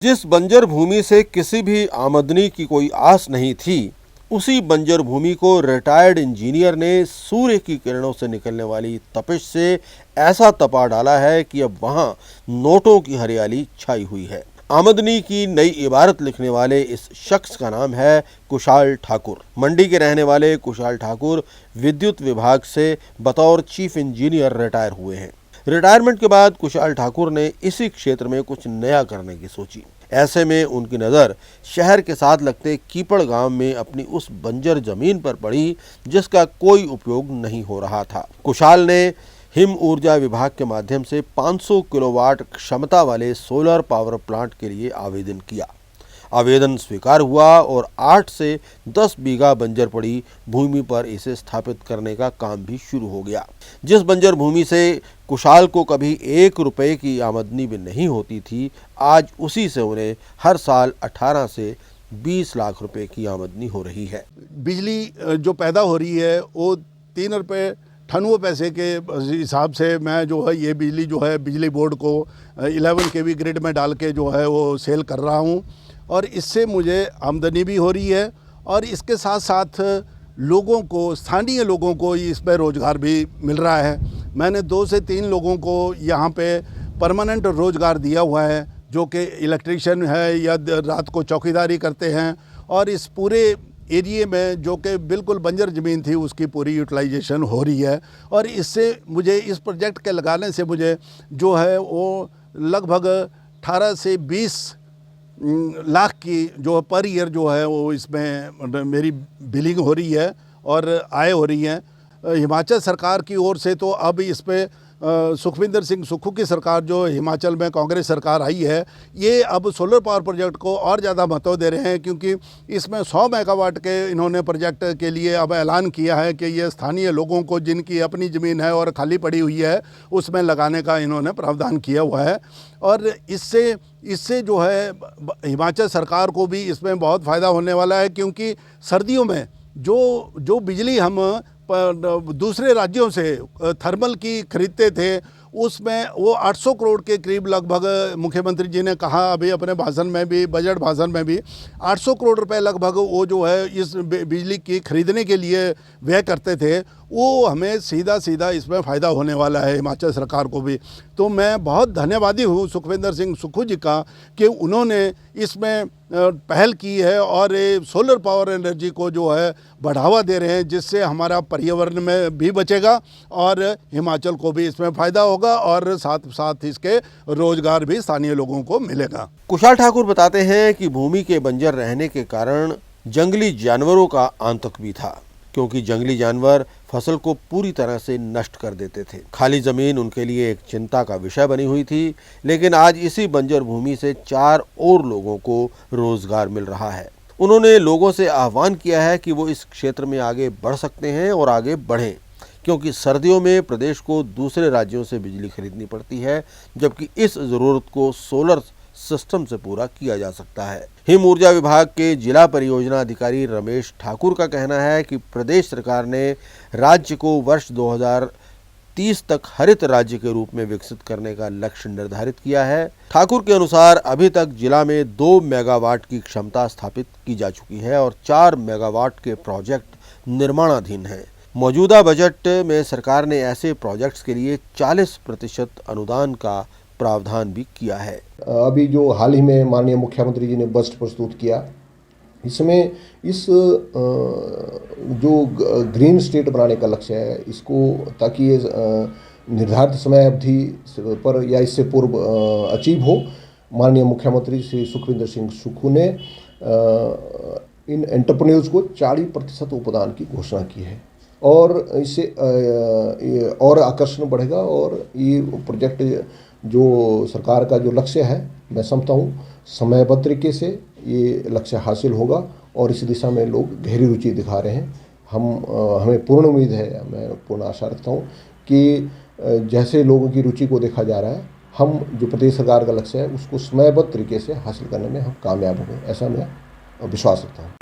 जिस बंजर भूमि से किसी भी आमदनी की कोई आस नहीं थी, उसी बंजर भूमि को रिटायर्ड इंजीनियर ने सूर्य की किरणों से निकलने वाली तपिश से ऐसा तपा डाला है कि अब वहां नोटों की हरियाली छाई हुई है। आमदनी की नई इबारत लिखने वाले इस शख्स का नाम है कुशाल ठाकुर। मंडी के रहने वाले कुशाल ठाकुर विद्युत विभाग से बतौर चीफ इंजीनियर रिटायर हुए हैं। रिटायरमेंट के बाद कुशाल ठाकुर ने इसी क्षेत्र में कुछ नया करने की सोची। ऐसे में उनकी नज़र शहर के साथ लगते कीपड़ गांव में अपनी उस बंजर जमीन पर पड़ी जिसका कोई उपयोग नहीं हो रहा था। कुशाल ने हिम ऊर्जा विभाग के माध्यम से 500 किलोवाट क्षमता वाले सोलर पावर प्लांट के लिए आवेदन किया। आवेदन स्वीकार हुआ और 8 से 10 बीघा बंजर पड़ी भूमि पर इसे स्थापित करने का काम भी शुरू हो गया। जिस बंजर भूमि से कुशाल को कभी 1 रुपए की आमदनी भी नहीं होती थी, आज उसी से उन्हें हर साल 18 से 20 लाख रुपए की आमदनी हो रही है। बिजली जो पैदा हो रही है वो 3 रुपये 98 पैसे के हिसाब से मैं जो है ये बिजली जो है बिजली बोर्ड को 11 केवी ग्रिड में डाल के जो है वो सेल कर रहा हूँ और इससे मुझे आमदनी भी हो रही है और इसके साथ साथ लोगों को, स्थानीय लोगों को इस पर रोज़गार भी मिल रहा है। मैंने 2 से 3 लोगों को यहाँ पे परमानेंट रोज़गार दिया हुआ है जो कि इलेक्ट्रिशियन है या रात को चौकीदारी करते हैं और इस पूरे एरिए में जो कि बिल्कुल बंजर ज़मीन थी उसकी पूरी यूटिलाइजेशन हो रही है और इससे मुझे इस प्रोजेक्ट के लगाने से मुझे जो है वो लगभग 18 से 20 लाख की जो पर ईयर जो है वो इसमें मेरी बिलिंग हो रही है और आय हो रही है। हिमाचल सरकार की ओर से तो अब इस पे सुखविंदर सिंह सुक्खू की सरकार जो हिमाचल में कांग्रेस सरकार आई है, ये अब सोलर पावर प्रोजेक्ट को और ज़्यादा महत्व दे रहे हैं क्योंकि इसमें 100 मेगावाट के इन्होंने प्रोजेक्ट के लिए अब ऐलान किया है कि ये स्थानीय लोगों को जिनकी अपनी ज़मीन है और खाली पड़ी हुई है उसमें लगाने का इन्होंने प्रावधान किया हुआ है और इससे जो है हिमाचल सरकार को भी इसमें बहुत फ़ायदा होने वाला है क्योंकि सर्दियों में जो बिजली हम दूसरे राज्यों से थर्मल की खरीदते थे उसमें वो 800 करोड़ के करीब लगभग मुख्यमंत्री जी ने कहा अभी अपने भाषण में भी, बजट भाषण में भी 800 करोड़ रुपए लगभग वो जो है इस बिजली की खरीदने के लिए व्यय करते थे, वो हमें सीधा इसमें फ़ायदा होने वाला है हिमाचल सरकार को भी। तो मैं बहुत धन्यवादी हूँ सुखविंदर सिंह सुक्खू जी का कि उन्होंने इसमें पहल की है और ये सोलर पावर एनर्जी को जो है बढ़ावा दे रहे हैं जिससे हमारा पर्यावरण में भी बचेगा और हिमाचल को भी इसमें फ़ायदा होगा और साथ साथ इसके रोज़गार भी स्थानीय लोगों को मिलेगा। कुशाल ठाकुर बताते हैं कि भूमि के बंजर रहने के कारण जंगली जानवरों का आतंक भी था क्योंकि जंगली जानवर फसल को पूरी तरह से नष्ट कर देते थे। खाली जमीन उनके लिए एक चिंता का विषय बनी हुई थी, लेकिन आज इसी बंजर भूमि से 4 और लोगों को रोजगार मिल रहा है। उन्होंने लोगों से आह्वान किया है कि वो इस क्षेत्र में आगे बढ़ सकते हैं और आगे बढ़ें क्योंकि सर्दियों में प्रदेश को दूसरे राज्यों से बिजली खरीदनी पड़ती है, जबकि इस ज़रूरत को सोलर सिस्टम से पूरा किया जा सकता है। हिम ऊर्जा विभाग के जिला परियोजना अधिकारी रमेश ठाकुर का कहना है कि प्रदेश सरकार ने राज्य को वर्ष 2030 तक हरित राज्य के रूप में विकसित करने का लक्ष्य निर्धारित किया है। ठाकुर के अनुसार अभी तक जिला में 2 मेगावाट की क्षमता स्थापित की जा चुकी है और 4 मेगावाट के प्रोजेक्ट निर्माणाधीन हैं। मौजूदा बजट में सरकार ने ऐसे प्रोजेक्ट्स के लिए 40% अनुदान का प्रावधान भी किया है। अभी जो हाल ही में माननीय मुख्यमंत्री जी ने बजट प्रस्तुत किया, इसमें इस जो ग्रीन स्टेट बनाने का लक्ष्य है इसको, ताकि ये निर्धारित समय अवधि पर या इससे पूर्व अचीव हो, माननीय मुख्यमंत्री श्री सुखविंदर सिंह सुक्खू ने इन एंटरप्रेन्योर्स को 40% उपदान की घोषणा की है और इससे और आकर्षण बढ़ेगा और ये प्रोजेक्ट जो सरकार का जो लक्ष्य है, मैं समझता हूँ समयबद्ध तरीके से ये लक्ष्य हासिल होगा और इस दिशा में लोग गहरी रुचि दिखा रहे हैं। हमें पूर्ण उम्मीद है, मैं पूर्ण आशा रखता हूँ कि जैसे लोगों की रुचि को देखा जा रहा है, हम जो प्रदेश सरकार का लक्ष्य है उसको समयबद्ध तरीके से हासिल करने में हम कामयाब होंगे, ऐसा मैं विश्वास रखता हूँ।